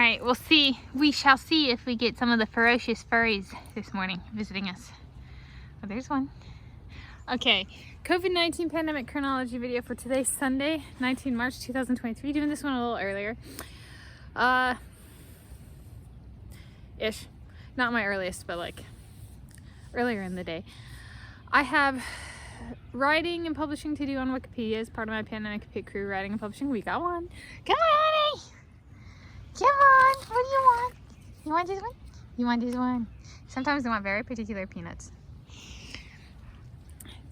Alright, we'll see. We shall see if we get some of the ferocious furries this morning visiting us. Oh, there's one. Okay, COVID-19 pandemic chronology video for today, Sunday, 19 March 2023. Doing this one a little earlier. Ish. Not my earliest, but like earlier in the day. I have writing and publishing to do on Wikipedia as part of my pandemic pit crew writing and publishing. We got one. Come on, honey! Come on! What do you want? You want this one? You want this one? Sometimes they want very particular peanuts.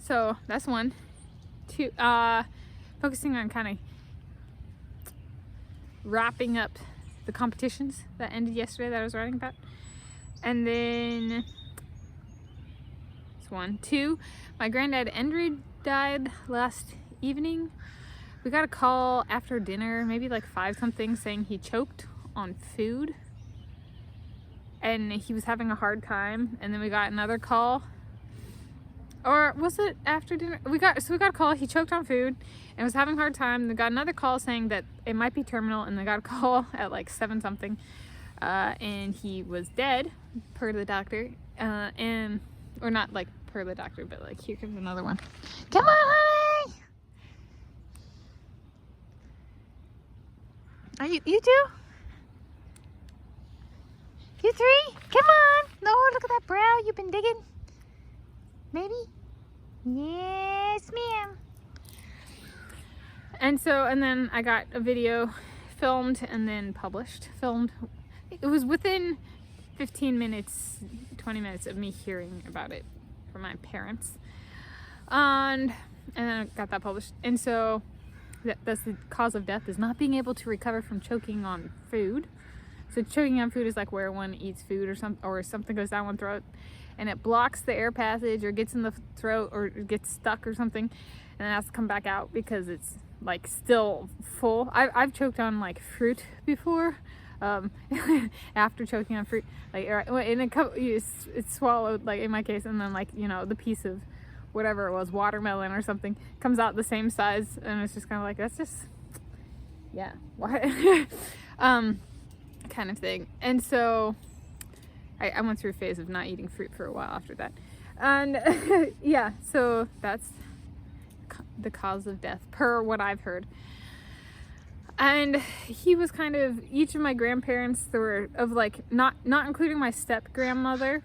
So that's one. Two, focusing on kind of wrapping up the competitions that ended yesterday that I was writing about. And then that's one. Two, my Grandad Endre died last evening. We got a call after dinner, maybe like 5 something, saying he choked on food and he was having a hard time. And then we got another call, or was it after dinner? We got a call, he choked on food and was having a hard time. And we got another call saying that it might be terminal, and they got a call at like 7 something, and he was dead per the doctor, or not like per the doctor, but like here comes another one. Come on, honey! Are you two? You three? Come on! No, look at that brow you've been digging. Maybe? Yes, ma'am. And then I got a video filmed and then published. It was within 15 minutes, 20 minutes of me hearing about it from my parents. And then I got that published. And so that's the cause of death, is not being able to recover from choking on food. So choking on food is like where one eats food or something goes down one throat and it blocks the air passage or gets in the throat or gets stuck or something, and then has to come back out because it's like still full. I've choked on like fruit before, after choking on fruit, like in a couple, it's swallowed, like in my case, and then like, you know, the piece of whatever it was, watermelon or something, comes out the same size, and it's just kind of like, that's just, yeah, why? Kind of thing. And so I went through a phase of not eating fruit for a while after that, and yeah, so that's the cause of death per what I've heard. And he was kind of, each of my grandparents, there were of like, not including my step grandmother.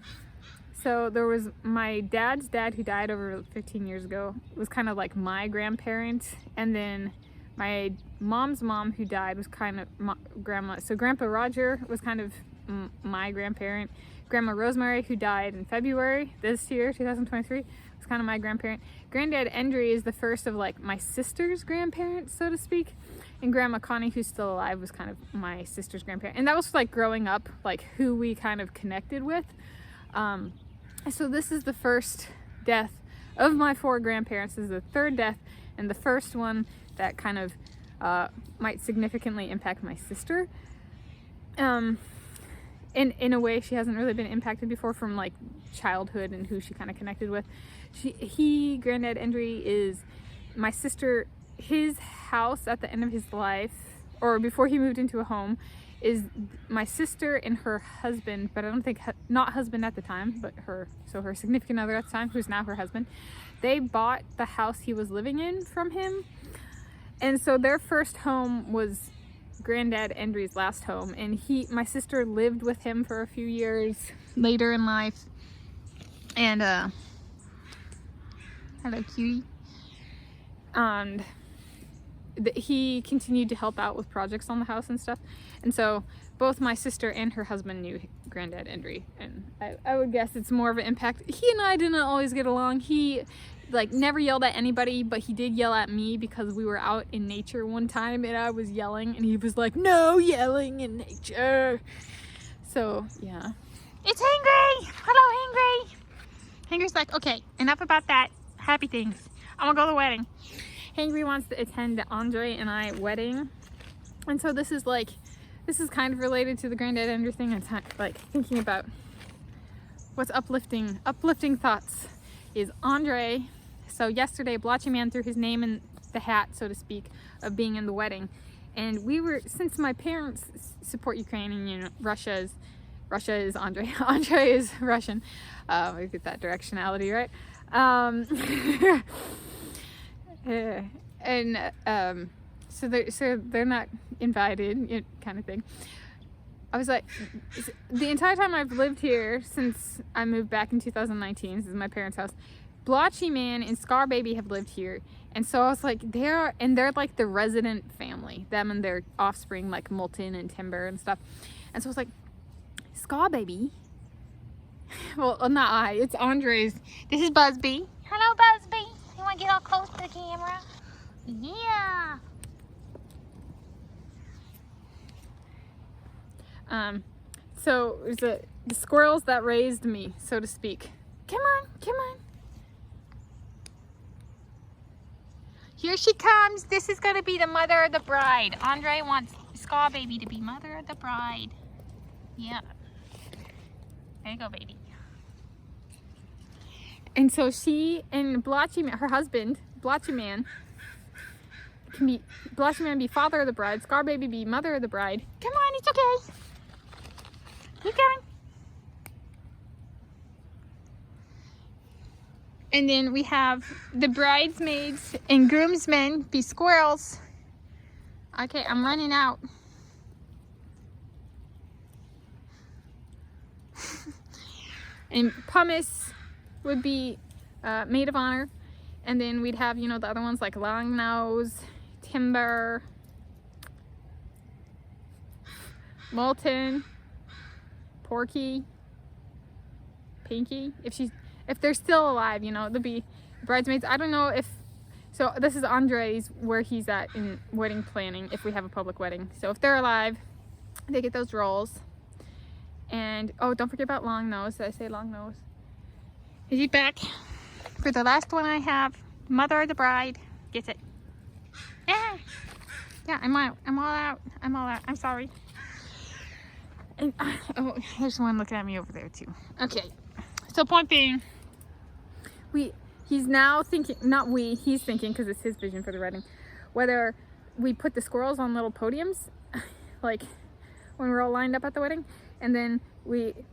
So there was my dad's dad, who died over 15 years ago, was kind of like my grandparent. And then my mom's mom, who died, was kind of my grandma. So Grandpa Roger was kind of my grandparent. Grandma Rosemary, who died in February this year, 2023, was kind of my grandparent. Grandad Endre is the first of like my sister's grandparents, so to speak. And Grandma Connie, who's still alive, was kind of my sister's grandparent. And that was like growing up, like who we kind of connected with. So this is the first death of my 4 grandparents. This is the 3rd death, and the first one that kind of might significantly impact my sister. In a way she hasn't really been impacted before, from like childhood and who she kind of connected with. Grandad Endre, is my sister, his house at the end of his life, or before he moved into a home, is my sister and her husband, but I don't think, not husband at the time, but her significant other at the time, who's now her husband. They bought the house he was living in from him. And so their first home was Grandad Endre's last home. And my sister lived with him for a few years later in life. And, hello, cutie. And he continued to help out with projects on the house and stuff. And so both my sister and her husband knew Grandad Endre, and I would guess it's more of an impact. He and I didn't always get along. He like never yelled at anybody, but he did yell at me because we were out in nature one time and I was yelling, and he was like, no yelling in nature. So yeah, it's Hangry. Hello, Hangry. Hangry's like, okay, enough about that happy things, I'm gonna go to the wedding. Hangry wants to attend the Andre and I wedding, and so this is kind of related to the Grandad Endre thing. It's like thinking about what's uplifting thoughts is Andre. So yesterday, Blotchy Man threw his name in the hat, so to speak, of being in the wedding, And we were, since my parents support Ukraine, and you know, Russia is Andre. Andre is Russian. We get that directionality, right? So they're not invited, kind of thing. I was like, the entire time I've lived here since I moved back in 2019, this is my parents' house, Blotchy Man and Scar Baby have lived here. And so I was like, they're like the resident family, them and their offspring, like Molten and Timber and stuff. And so I was like, Scar Baby. Well, not I, it's Andre's. This is Busby. Hello, Busby. You want to get all close to the camera? Yeah. So it was the squirrels that raised me, so to speak. Come on, come on. Here she comes. This is going to be the mother of the bride. Andre wants Scar Baby to be mother of the bride. Yeah. There you go, baby. And so she and Blotchy Man, her husband, Blotchy Man be father of the bride, Scar Baby be mother of the bride. Come on, it's okay. Keep going. And then we have the bridesmaids and groomsmen be squirrels. Okay, I'm running out. And Pumice would be maid of honor. And then we'd have, you know, the other ones like Long Nose, Timber, Molten, Porky, Pinky. If they're still alive, you know, they'll be bridesmaids. I don't know if, so this is Andre's, where he's at in wedding planning, if we have a public wedding. So if they're alive, they get those roles. And, oh, don't forget about Long Nose. Did I say Long Nose? Is he back? For the last one I have, mother of the bride gets it. Yeah, I'm out. I'm all out. I'm sorry. And, oh, there's one looking at me over there too. Okay, so point being, he's now thinking, he's thinking, because it's his vision for the wedding, whether we put the squirrels on little podiums, like when we're all lined up at the wedding, and then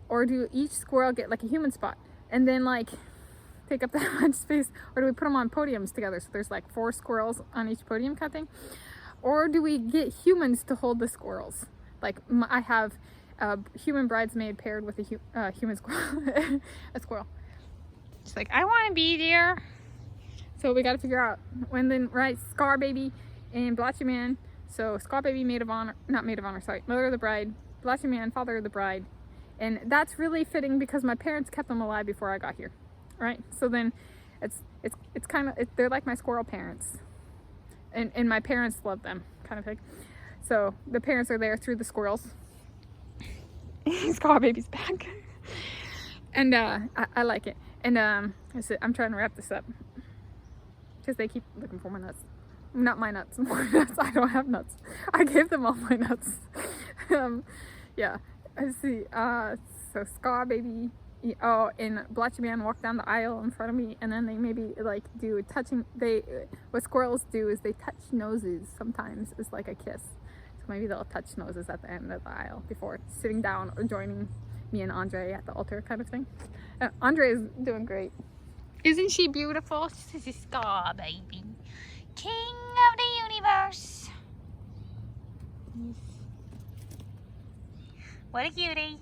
or do each squirrel get like a human spot, and then like take up that much space, or do we put them on podiums together, so there's like 4 squirrels on each podium kind of thing, or do we get humans to hold the squirrels? Like I have a human bridesmaid paired with a human squirrel, a squirrel. She's like, I want to be there. So we got to figure out when then, right? Scar Baby and Blotchy Man. So Scar Baby, maid of honor, not maid of honor, sorry, mother of the bride. Blotchy Man, father of the bride. And that's really fitting because my parents kept them alive before I got here, right? So then it's kind of, they're like my squirrel parents, and my parents love them, kind of thing. So the parents are there through the squirrels. Scar Baby's back. And I like it. And I'm trying to wrap this up because they keep looking for my nuts. Not my nuts, more nuts. I don't have nuts. I gave them all my nuts. Yeah. I see. So Scar Baby, oh, and Blotchy Man walked down the aisle in front of me, and then they maybe like do touching. What squirrels do is they touch noses sometimes. It's like a kiss. So maybe they'll touch noses at the end of the aisle before sitting down or joining me and Andre at the altar, kind of thing. Andre is doing great. Isn't she beautiful? This is Scar Baby, king of the universe. What a cutie.